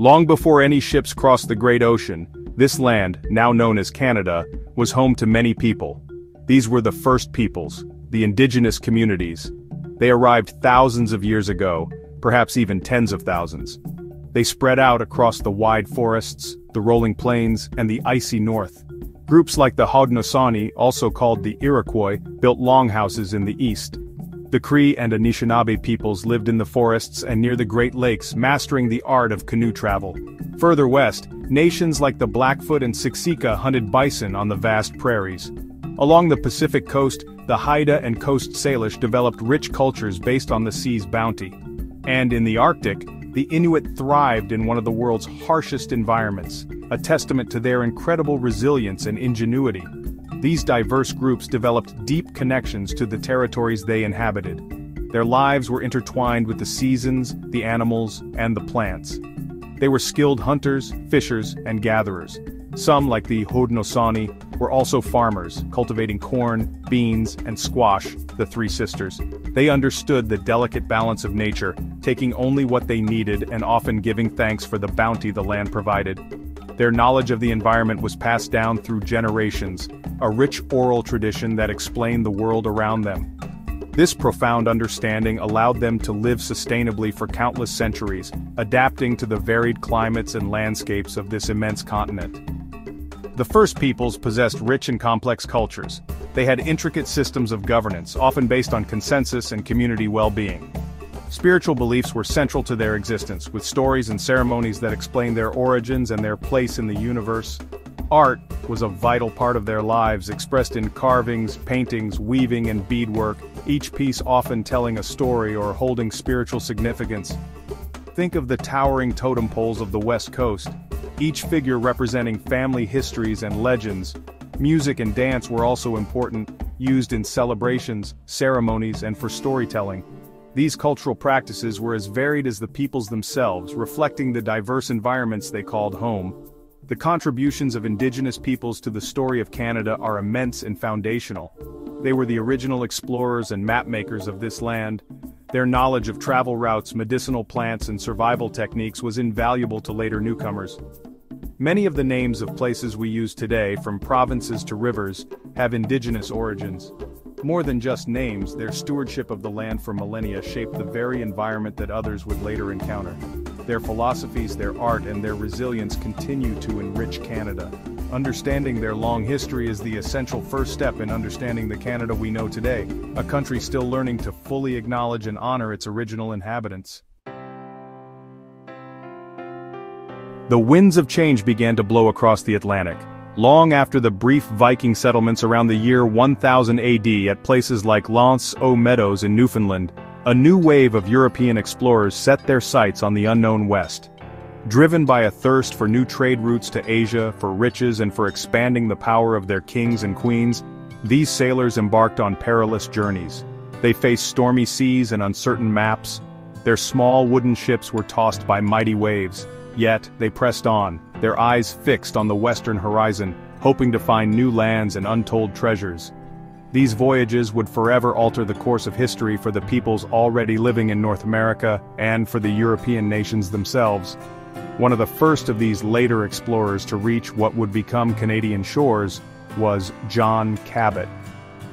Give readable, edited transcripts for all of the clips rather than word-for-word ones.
Long before any ships crossed the Great Ocean, this land, now known as Canada, was home to many people. These were the first peoples, the indigenous communities. They arrived thousands of years ago, perhaps even tens of thousands. They spread out across the wide forests, the rolling plains, and the icy north. Groups like the Haudenosaunee, also called the Iroquois, built longhouses in the east. The Cree and Anishinaabe peoples lived in the forests and near the Great Lakes, mastering the art of canoe travel. Further west, nations like the Blackfoot and Siksika hunted bison on the vast prairies. Along the Pacific coast, the Haida and Coast Salish developed rich cultures based on the sea's bounty. And in the Arctic, the Inuit thrived in one of the world's harshest environments, a testament to their incredible resilience and ingenuity. These diverse groups developed deep connections to the territories they inhabited. Their lives were intertwined with the seasons, the animals, and the plants. They were skilled hunters, fishers, and gatherers. Some, like the Haudenosaunee, were also farmers, cultivating corn, beans, and squash, the Three Sisters. They understood the delicate balance of nature, taking only what they needed and often giving thanks for the bounty the land provided. Their knowledge of the environment was passed down through generations, a rich oral tradition that explained the world around them. This profound understanding allowed them to live sustainably for countless centuries, adapting to the varied climates and landscapes of this immense continent. The first peoples possessed rich and complex cultures. They had intricate systems of governance, often based on consensus and community well-being. Spiritual beliefs were central to their existence, with stories and ceremonies that explained their origins and their place in the universe. Art was a vital part of their lives, expressed in carvings, paintings, weaving, and beadwork, each piece often telling a story or holding spiritual significance. Think of the towering totem poles of the West Coast, each figure representing family histories and legends. Music and dance were also important, used in celebrations, ceremonies, and for storytelling. These cultural practices were as varied as the peoples themselves, reflecting the diverse environments they called home. The contributions of Indigenous peoples to the story of Canada are immense and foundational. They were the original explorers and mapmakers of this land. Their knowledge of travel routes, medicinal plants, and survival techniques was invaluable to later newcomers. Many of the names of places we use today, from provinces to rivers, have Indigenous origins. More than just names, their stewardship of the land for millennia shaped the very environment that others would later encounter. Their philosophies, their art, and their resilience continue to enrich Canada. Understanding their long history is the essential first step in understanding the Canada we know today, a country still learning to fully acknowledge and honor its original inhabitants. The winds of change began to blow across the Atlantic. Long after the brief Viking settlements around the year 1000 AD at places like L'Anse aux Meadows in Newfoundland, a new wave of European explorers set their sights on the unknown West. Driven by a thirst for new trade routes to Asia, for riches and for expanding the power of their kings and queens, these sailors embarked on perilous journeys. They faced stormy seas and uncertain maps. Their small wooden ships were tossed by mighty waves. Yet, they pressed on, their eyes fixed on the western horizon, hoping to find new lands and untold treasures. These voyages would forever alter the course of history for the peoples already living in North America and for the European nations themselves. One of the first of these later explorers to reach what would become Canadian shores was John Cabot.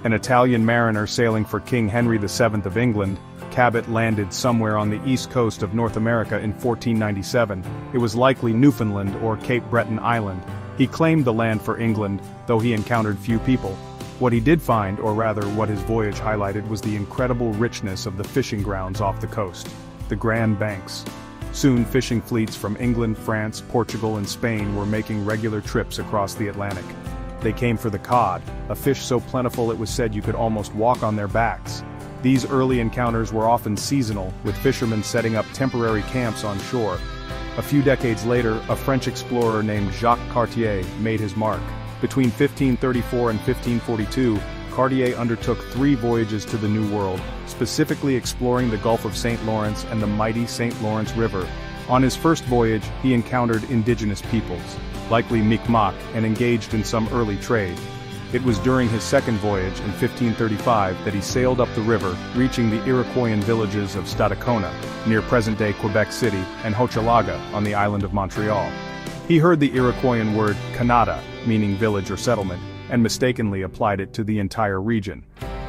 An Italian mariner sailing for King Henry VII of England, Cabot landed somewhere on the east coast of North America in 1497. It was likely Newfoundland or Cape Breton Island. He claimed the land for England, though he encountered few people. What he did find, or rather what his voyage highlighted, was the incredible richness of the fishing grounds off the coast, the Grand Banks. Soon fishing fleets from England, France, Portugal, and Spain were making regular trips across the Atlantic. They came for the cod, a fish so plentiful it was said you could almost walk on their backs. These early encounters were often seasonal, with fishermen setting up temporary camps on shore. A few decades later, a French explorer named Jacques Cartier made his mark. Between 1534 and 1542, Cartier undertook 3 voyages to the New World, specifically exploring the Gulf of St. Lawrence and the mighty St. Lawrence River. On his first voyage, he encountered indigenous peoples, likely Mi'kmaq, and engaged in some early trade. It was during his second voyage in 1535 that he sailed up the river, reaching the Iroquoian villages of Stadacona, near present-day Quebec City, and Hochelaga, on the island of Montreal. He heard the Iroquoian word Canada, meaning village or settlement, and mistakenly applied it to the entire region.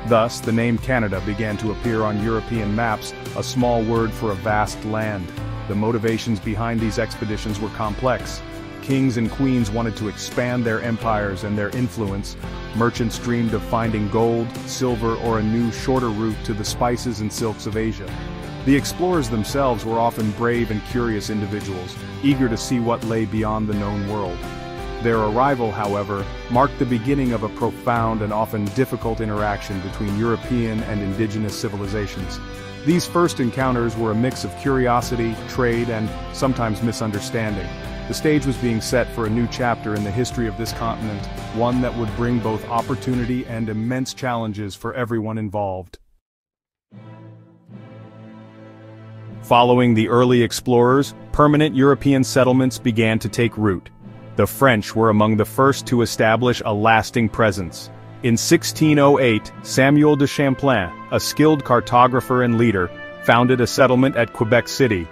Thus, the name Canada began to appear on European maps, a small word for a vast land. The motivations behind these expeditions were complex. Kings and queens wanted to expand their empires and their influence. Merchants dreamed of finding gold, silver, or a new, shorter route to the spices and silks of Asia. The explorers themselves were often brave and curious individuals, eager to see what lay beyond the known world. Their arrival, however, marked the beginning of a profound and often difficult interaction between European and indigenous civilizations. These first encounters were a mix of curiosity, trade, and sometimes misunderstanding. The stage was being set for a new chapter in the history of this continent, one that would bring both opportunity and immense challenges for everyone involved. Following the early explorers, permanent European settlements began to take root. The French were among the first to establish a lasting presence. In 1608, Samuel de Champlain, a skilled cartographer and leader, founded a settlement at Quebec City.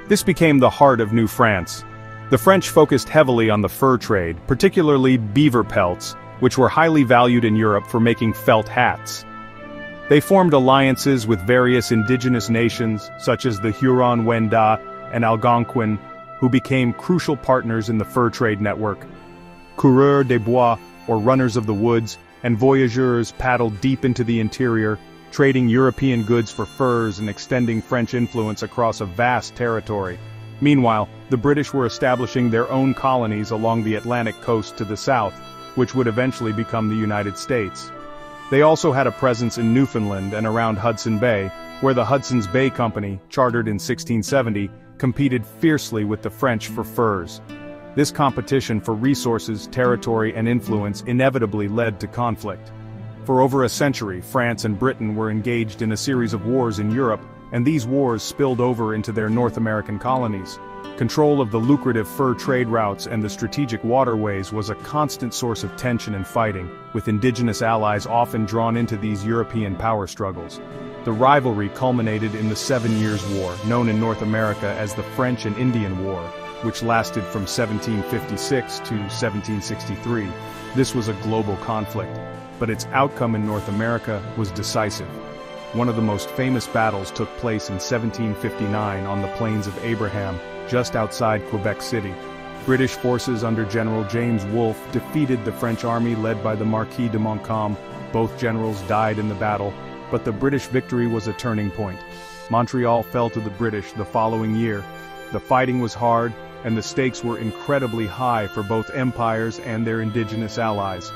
This became the heart of New France. The French focused heavily on the fur trade, particularly beaver pelts, which were highly valued in Europe for making felt hats. They formed alliances with various indigenous nations, such as the Huron-Wendat and Algonquin, who became crucial partners in the fur trade network. Coureurs des bois, or runners of the woods, and voyageurs paddled deep into the interior, trading European goods for furs and extending French influence across a vast territory. Meanwhile, the British were establishing their own colonies along the Atlantic coast to the south, which would eventually become the United States. They also had a presence in Newfoundland and around Hudson Bay, where the Hudson's Bay Company, chartered in 1670, competed fiercely with the French for furs. This competition for resources, territory, and influence inevitably led to conflict. For over a century, France and Britain were engaged in a series of wars in Europe, and these wars spilled over into their North American colonies. Control of the lucrative fur trade routes and the strategic waterways was a constant source of tension and fighting, with indigenous allies often drawn into these European power struggles. The rivalry culminated in the 7 Years' War, known in North America as the French and Indian War, which lasted from 1756 to 1763. This was a global conflict, but its outcome in North America was decisive. One of the most famous battles took place in 1759 on the Plains of Abraham, just outside Quebec City. British forces under General James Wolfe defeated the French army led by the Marquis de Montcalm. Both generals died in the battle, but the British victory was a turning point. Montreal fell to the British the following year. The fighting was hard, and the stakes were incredibly high for both empires and their indigenous allies.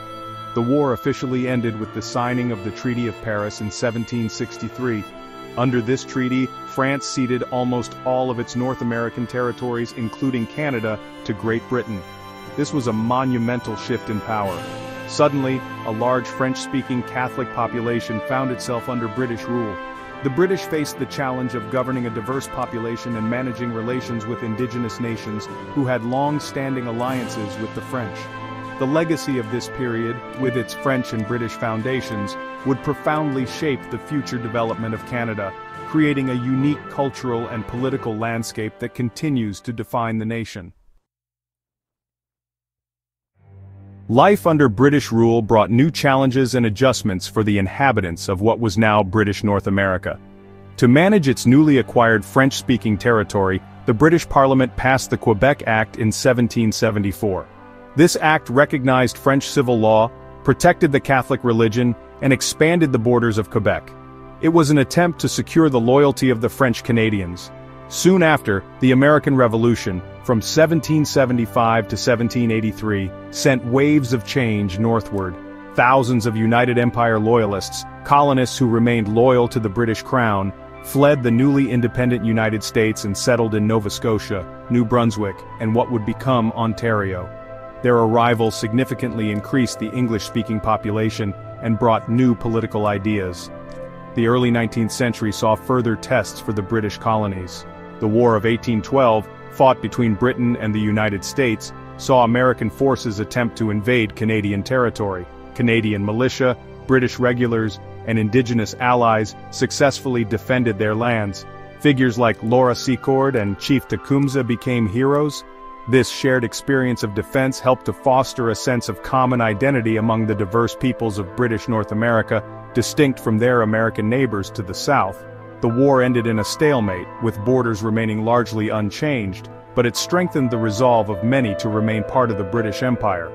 The war officially ended with the signing of the Treaty of Paris in 1763. Under this treaty, France ceded almost all of its North American territories, including Canada, to Great Britain. This was a monumental shift in power. Suddenly, a large French-speaking Catholic population found itself under British rule. The British faced the challenge of governing a diverse population and managing relations with indigenous nations who had long-standing alliances with the French. The legacy of this period, with its French and British foundations, would profoundly shape the future development of Canada, creating a unique cultural and political landscape that continues to define the nation. Life under British rule brought new challenges and adjustments for the inhabitants of what was now British North America. To manage its newly acquired French-speaking territory, the British Parliament passed the Quebec Act in 1774. This act recognized French civil law, protected the Catholic religion, and expanded the borders of Quebec. It was an attempt to secure the loyalty of the French Canadians. Soon after, the American Revolution, from 1775 to 1783, sent waves of change northward. Thousands of United Empire loyalists, colonists who remained loyal to the British Crown, fled the newly independent United States and settled in Nova Scotia, New Brunswick, and what would become Ontario. Their arrival significantly increased the English-speaking population and brought new political ideas. The early 19th century saw further tests for the British colonies. The War of 1812, fought between Britain and the United States, saw American forces attempt to invade Canadian territory. Canadian militia, British regulars, and Indigenous allies successfully defended their lands. Figures like Laura Secord and Chief Tecumseh became heroes. This shared experience of defense helped to foster a sense of common identity among the diverse peoples of British North America, distinct from their American neighbors to the south. The war ended in a stalemate, with borders remaining largely unchanged, but it strengthened the resolve of many to remain part of the British Empire.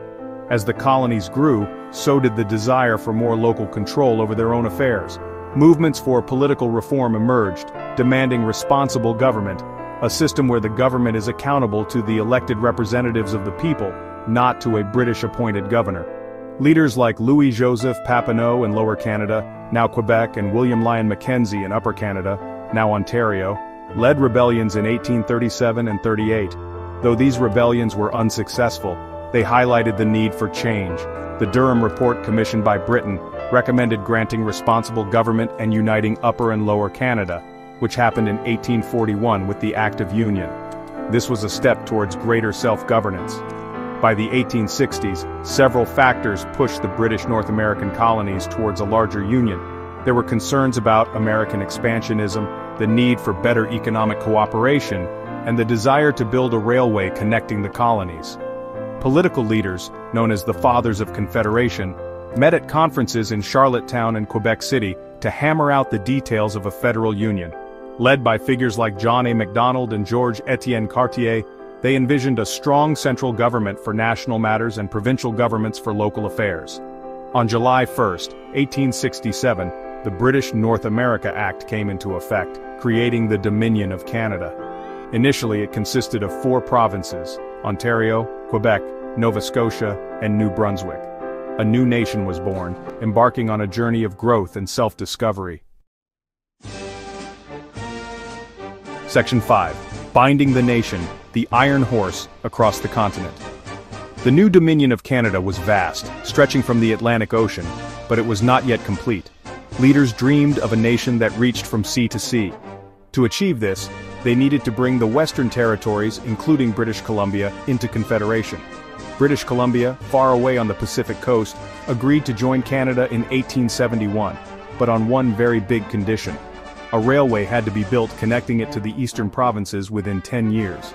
As the colonies grew, so did the desire for more local control over their own affairs. Movements for political reform emerged, demanding responsible government, a system where the government is accountable to the elected representatives of the people, not to a British-appointed governor. Leaders like Louis-Joseph Papineau in Lower Canada, now Quebec, and William Lyon Mackenzie in Upper Canada, now Ontario, led rebellions in 1837 and 38. Though these rebellions were unsuccessful, they highlighted the need for change. The Durham Report commissioned by Britain recommended granting responsible government and uniting Upper and Lower Canada, which happened in 1841 with the Act of Union. This was a step towards greater self-governance. By the 1860s, several factors pushed the British North American colonies towards a larger union. There were concerns about American expansionism, the need for better economic cooperation, and the desire to build a railway connecting the colonies. Political leaders, known as the Fathers of Confederation, met at conferences in Charlottetown and Quebec City to hammer out the details of a federal union. Led by figures like John A. Macdonald and Georges Etienne Cartier, they envisioned a strong central government for national matters and provincial governments for local affairs. On July 1, 1867, the British North America Act came into effect, creating the Dominion of Canada. Initially, it consisted of 4 provinces: Ontario, Quebec, Nova Scotia, and New Brunswick. A new nation was born, embarking on a journey of growth and self-discovery. Section 5. Binding the Nation, the Iron Horse across the continent. The new Dominion of Canada was vast, stretching from the Atlantic Ocean, but it was not yet complete. Leaders dreamed of a nation that reached from sea to sea. To achieve this, they needed to bring the Western Territories, including British Columbia, into Confederation. British Columbia, far away on the Pacific coast, agreed to join Canada in 1871, but on one very big condition. A railway had to be built connecting it to the eastern provinces within 10 years.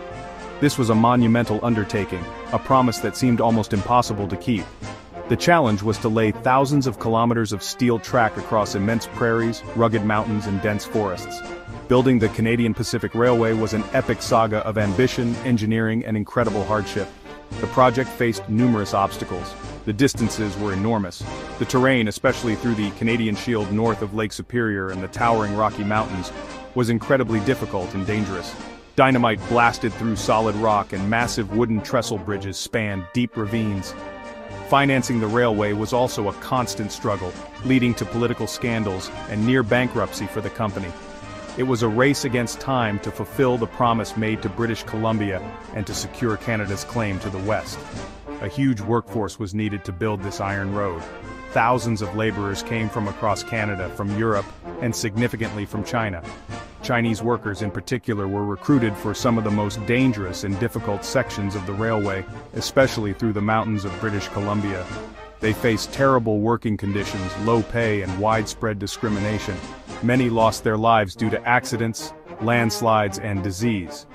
This was a monumental undertaking, a promise that seemed almost impossible to keep. The challenge was to lay thousands of kilometers of steel track across immense prairies, rugged mountains, and dense forests. Building the Canadian Pacific Railway was an epic saga of ambition, engineering, and incredible hardship. The project faced numerous obstacles. The distances were enormous. The terrain, especially through the Canadian Shield north of Lake Superior and the towering Rocky Mountains, was incredibly difficult and dangerous. Dynamite blasted through solid rock and massive wooden trestle bridges spanned deep ravines. Financing the railway was also a constant struggle, leading to political scandals and near bankruptcy for the company. It was a race against time to fulfill the promise made to British Columbia and to secure Canada's claim to the west. A huge workforce was needed to build this iron road. Thousands of laborers came from across Canada, from Europe, and significantly from China. Chinese workers in particular were recruited for some of the most dangerous and difficult sections of the railway, especially through the mountains of British Columbia. They faced terrible working conditions, low pay, and widespread discrimination. Many lost their lives due to accidents, landslides, and disease.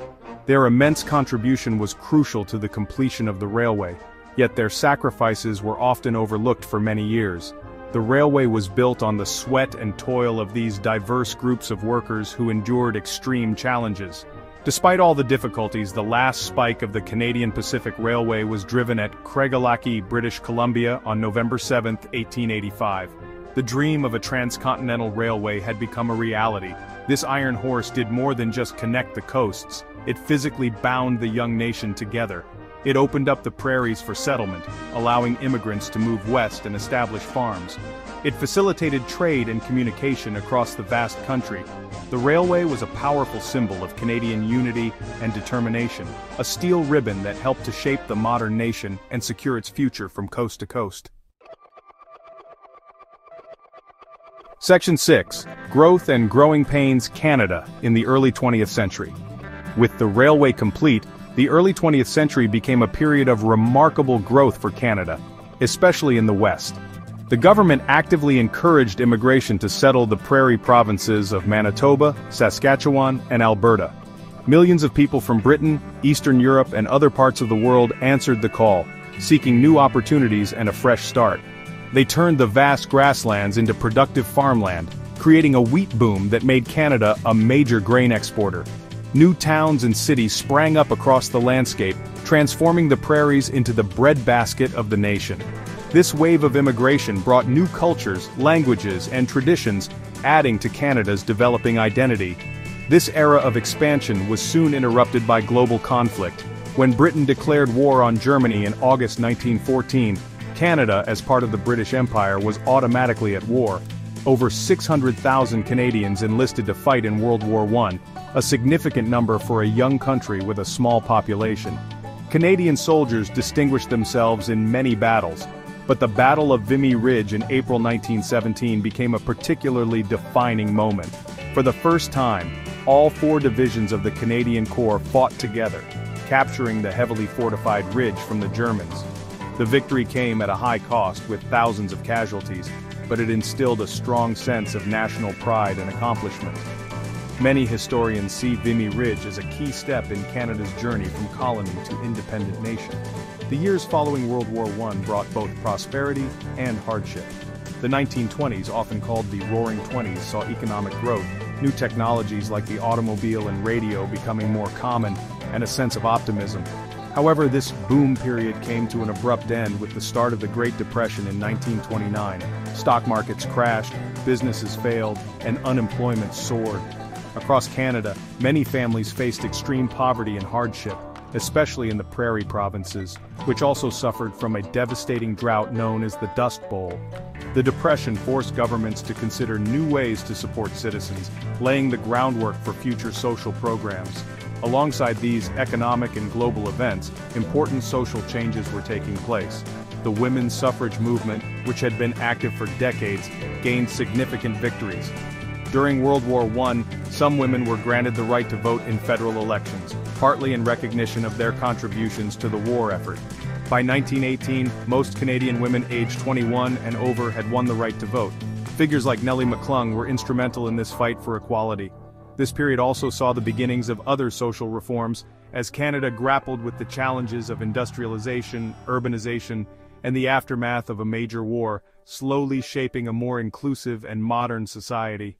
Their immense contribution was crucial to the completion of the railway, yet their sacrifices were often overlooked for many years. The railway was built on the sweat and toil of these diverse groups of workers who endured extreme challenges. Despite all the difficulties, the last spike of the Canadian Pacific Railway was driven at Craigellachie, British Columbia on November 7, 1885. The dream of a transcontinental railway had become a reality. This iron horse did more than just connect the coasts. It physically bound the young nation together. It opened up the prairies for settlement, allowing immigrants to move west and establish farms. It facilitated trade and communication across the vast country. The railway was a powerful symbol of Canadian unity and determination, a steel ribbon that helped to shape the modern nation and secure its future from coast to coast. Section 6. Growth and Growing Pains Canada in the early 20th century. With the railway complete, the early 20th century became a period of remarkable growth for Canada, especially in the West. The government actively encouraged immigration to settle the prairie provinces of Manitoba, Saskatchewan, and Alberta. Millions of people from Britain, Eastern Europe, and other parts of the world answered the call, seeking new opportunities and a fresh start. They turned the vast grasslands into productive farmland, creating a wheat boom that made Canada a major grain exporter. New towns and cities sprang up across the landscape, transforming the prairies into the breadbasket of the nation. This wave of immigration brought new cultures, languages, and traditions, adding to Canada's developing identity. This era of expansion was soon interrupted by global conflict. When Britain declared war on Germany in August 1914, Canada, as part of the British Empire, was automatically at war. Over 600,000 Canadians enlisted to fight in World War I, a significant number for a young country with a small population. Canadian soldiers distinguished themselves in many battles, but the Battle of Vimy Ridge in April 1917 became a particularly defining moment. For the first time, all 4 divisions of the Canadian Corps fought together, capturing the heavily fortified ridge from the Germans. The victory came at a high cost with thousands of casualties, but it instilled a strong sense of national pride and accomplishment. Many historians see Vimy Ridge as a key step in Canada's journey from colony to independent nation. The years following World War I brought both prosperity and hardship. The 1920s, often called the Roaring Twenties, saw economic growth, new technologies like the automobile and radio becoming more common, and a sense of optimism. However, this boom period came to an abrupt end with the start of the Great Depression in 1929. Stock markets crashed, businesses failed, and unemployment soared. Across Canada, many families faced extreme poverty and hardship, especially in the prairie provinces, which also suffered from a devastating drought known as the Dust Bowl. The Depression forced governments to consider new ways to support citizens, laying the groundwork for future social programs. Alongside these economic and global events, important social changes were taking place. The women's suffrage movement, which had been active for decades, gained significant victories. During World War I, some women were granted the right to vote in federal elections, partly in recognition of their contributions to the war effort. By 1918, most Canadian women aged 21 and over had won the right to vote. Figures like Nellie McClung were instrumental in this fight for equality. This period also saw the beginnings of other social reforms, as Canada grappled with the challenges of industrialization, urbanization, and the aftermath of a major war, slowly shaping a more inclusive and modern society.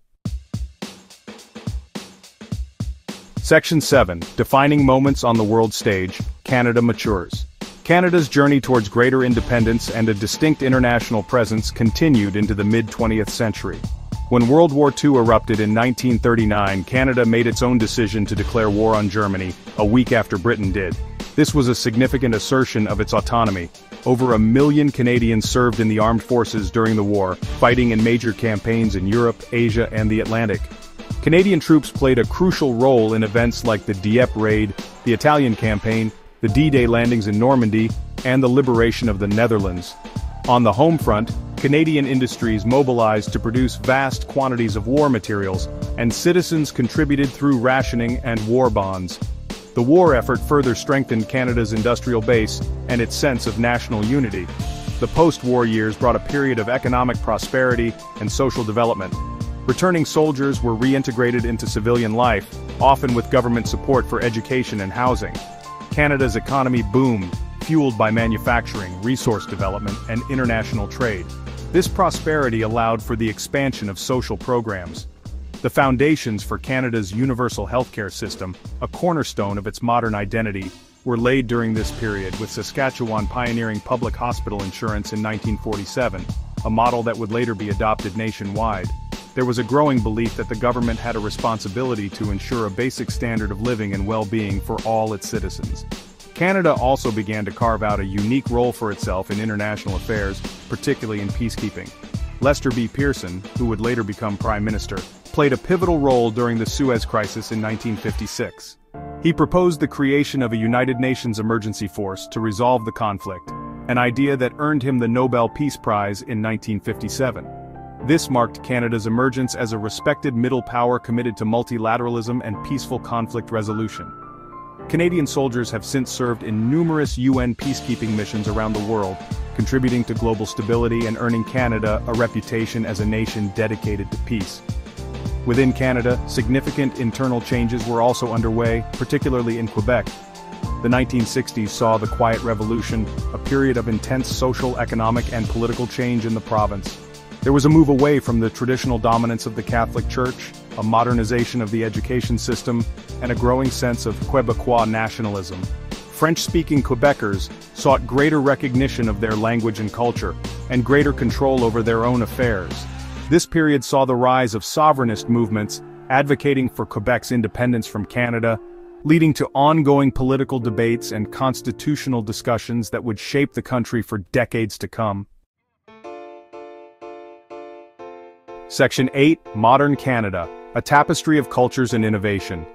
Section 7. Defining moments on the world stage, Canada matures. Canada's journey towards greater independence and a distinct international presence continued into the mid-20th century. When World War II erupted in 1939, Canada made its own decision to declare war on Germany, a week after Britain did. This was a significant assertion of its autonomy. Over 1 million Canadians served in the armed forces during the war, fighting in major campaigns in Europe, Asia, and the Atlantic. Canadian troops played a crucial role in events like the Dieppe Raid, the Italian Campaign, the D-Day landings in Normandy, and the liberation of the Netherlands. On the home front, Canadian industries mobilized to produce vast quantities of war materials, and citizens contributed through rationing and war bonds. The war effort further strengthened Canada's industrial base and its sense of national unity. The post-war years brought a period of economic prosperity and social development. Returning soldiers were reintegrated into civilian life, often with government support for education and housing. Canada's economy boomed, fueled by manufacturing, resource development, and international trade. This prosperity allowed for the expansion of social programs. The foundations for Canada's universal healthcare system, a cornerstone of its modern identity, were laid during this period, with Saskatchewan pioneering public hospital insurance in 1947, a model that would later be adopted nationwide. There was a growing belief that the government had a responsibility to ensure a basic standard of living and well-being for all its citizens. Canada also began to carve out a unique role for itself in international affairs, particularly in peacekeeping. Lester B. Pearson, who would later become Prime Minister, played a pivotal role during the Suez Crisis in 1956. He proposed the creation of a United Nations emergency force to resolve the conflict, an idea that earned him the Nobel Peace Prize in 1957. This marked Canada's emergence as a respected middle power committed to multilateralism and peaceful conflict resolution. Canadian soldiers have since served in numerous UN peacekeeping missions around the world, contributing to global stability and earning Canada a reputation as a nation dedicated to peace. Within Canada, significant internal changes were also underway, particularly in Quebec. The 1960s saw the Quiet Revolution, a period of intense social, economic, and political change in the province. There was a move away from the traditional dominance of the Catholic Church, a modernization of the education system, and a growing sense of Quebecois nationalism. French-speaking Quebecers sought greater recognition of their language and culture, and greater control over their own affairs. This period saw the rise of sovereignist movements, advocating for Quebec's independence from Canada, leading to ongoing political debates and constitutional discussions that would shape the country for decades to come. Section 8, Modern Canada, a tapestry of cultures and innovation.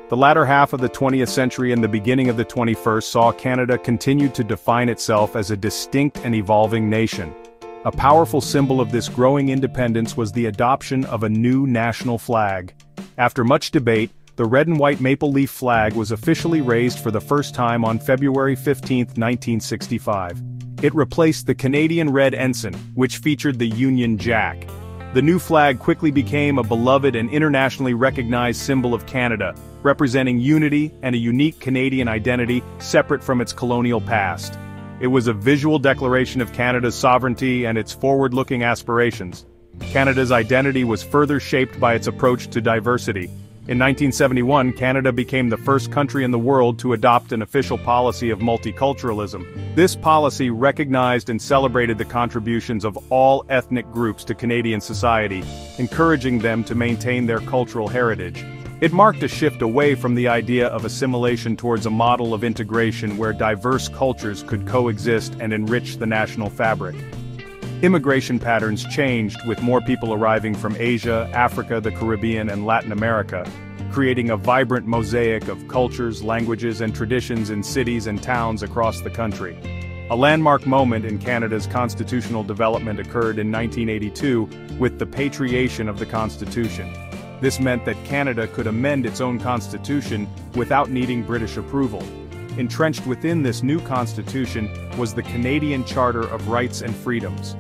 The latter half of the 20th century and the beginning of the 21st saw Canada continue to define itself as a distinct and evolving nation. A powerful symbol of this growing independence was the adoption of a new national flag. After much debate, the red and white maple leaf flag was officially raised for the first time on February 15, 1965. It replaced the Canadian red ensign, which featured the Union Jack. The new flag quickly became a beloved and internationally recognized symbol of Canada, representing unity and a unique Canadian identity separate from its colonial past. It was a visual declaration of Canada's sovereignty and its forward-looking aspirations. Canada's identity was further shaped by its approach to diversity. In 1971, Canada became the first country in the world to adopt an official policy of multiculturalism. This policy recognized and celebrated the contributions of all ethnic groups to Canadian society, encouraging them to maintain their cultural heritage. It marked a shift away from the idea of assimilation towards a model of integration where diverse cultures could coexist and enrich the national fabric. Immigration patterns changed, with more people arriving from Asia, Africa, the Caribbean, and Latin America, creating a vibrant mosaic of cultures, languages, and traditions in cities and towns across the country. A landmark moment in Canada's constitutional development occurred in 1982 with the patriation of the Constitution. This meant that Canada could amend its own constitution without needing British approval. Entrenched within this new constitution was the Canadian Charter of Rights and Freedoms.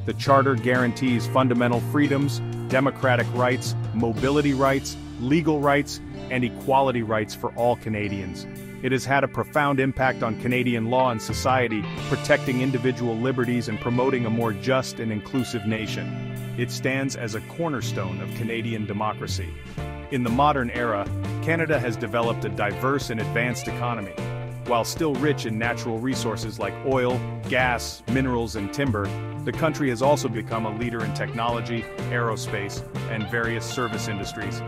The Charter guarantees fundamental freedoms, democratic rights, mobility rights, legal rights, and equality rights for all Canadians. It has had a profound impact on Canadian law and society, protecting individual liberties and promoting a more just and inclusive nation. It stands as a cornerstone of Canadian democracy. In the modern era, Canada has developed a diverse and advanced economy. While still rich in natural resources like oil, gas, minerals, and timber, the country has also become a leader in technology, aerospace, and various service industries.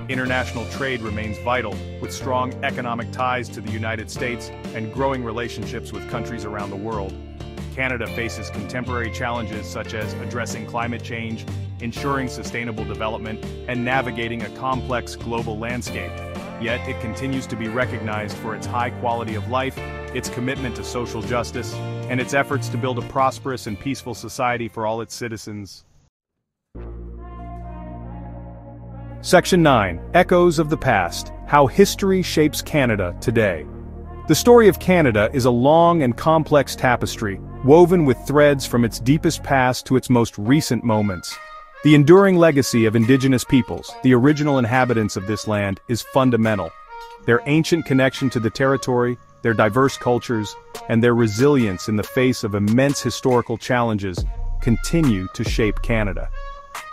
International trade remains vital, with strong economic ties to the United States and growing relationships with countries around the world. Canada faces contemporary challenges such as addressing climate change, ensuring sustainable development, and navigating a complex global landscape. Yet it continues to be recognized for its high quality of life, its commitment to social justice, and its efforts to build a prosperous and peaceful society for all its citizens. Section 9. Echoes of the Past: How History Shapes Canada Today. The story of Canada is a long and complex tapestry, woven with threads from its deepest past to its most recent moments. The enduring legacy of Indigenous peoples, the original inhabitants of this land, is fundamental. Their ancient connection to the territory, their diverse cultures, and their resilience in the face of immense historical challenges continue to shape Canada.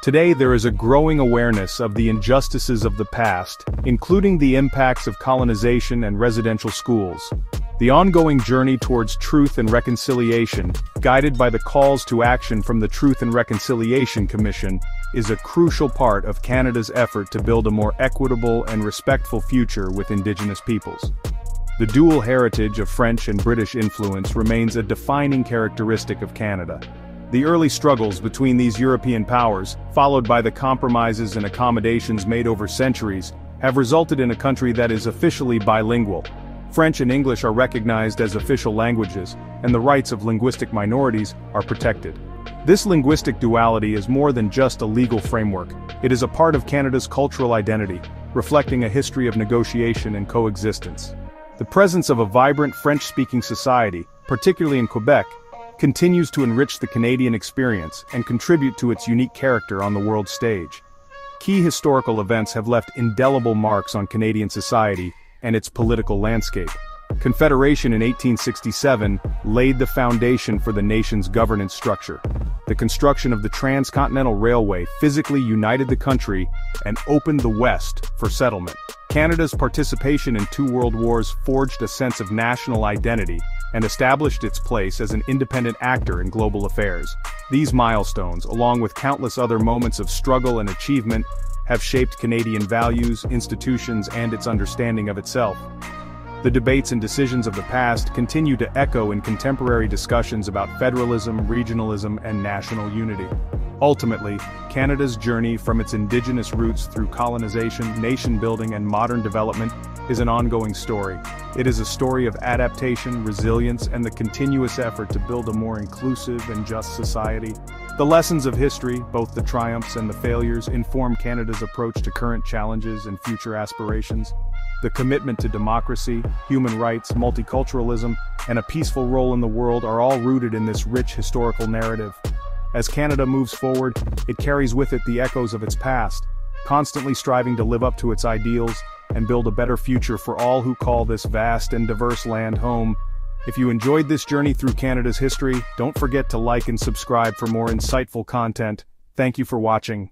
Today there is a growing awareness of the injustices of the past, including the impacts of colonization and residential schools. The ongoing journey towards truth and reconciliation, guided by the calls to action from the Truth and Reconciliation Commission, is a crucial part of Canada's effort to build a more equitable and respectful future with Indigenous peoples. The dual heritage of French and British influence remains a defining characteristic of Canada. The early struggles between these European powers, followed by the compromises and accommodations made over centuries, have resulted in a country that is officially bilingual. French and English are recognized as official languages, and the rights of linguistic minorities are protected. This linguistic duality is more than just a legal framework. It is a part of Canada's cultural identity, reflecting a history of negotiation and coexistence. The presence of a vibrant French-speaking society, particularly in Quebec, continues to enrich the Canadian experience and contribute to its unique character on the world stage. Key historical events have left indelible marks on Canadian society and its political landscape. Confederation in 1867 laid the foundation for the nation's governance structure. The construction of the Transcontinental Railway physically united the country and opened the West for settlement. Canada's participation in 2 world wars forged a sense of national identity and established its place as an independent actor in global affairs. These milestones, along with countless other moments of struggle and achievement, have shaped Canadian values, institutions, and its understanding of itself. The debates and decisions of the past continue to echo in contemporary discussions about federalism, regionalism, and national unity. Ultimately, Canada's journey from its Indigenous roots through colonization, nation-building, and modern development is an ongoing story. It is a story of adaptation, resilience, and the continuous effort to build a more inclusive and just society. The lessons of history, both the triumphs and the failures, inform Canada's approach to current challenges and future aspirations. The commitment to democracy, human rights, multiculturalism, and a peaceful role in the world are all rooted in this rich historical narrative. As Canada moves forward, it carries with it the echoes of its past, constantly striving to live up to its ideals and build a better future for all who call this vast and diverse land home. If you enjoyed this journey through Canada's history, don't forget to like and subscribe for more insightful content. Thank you for watching.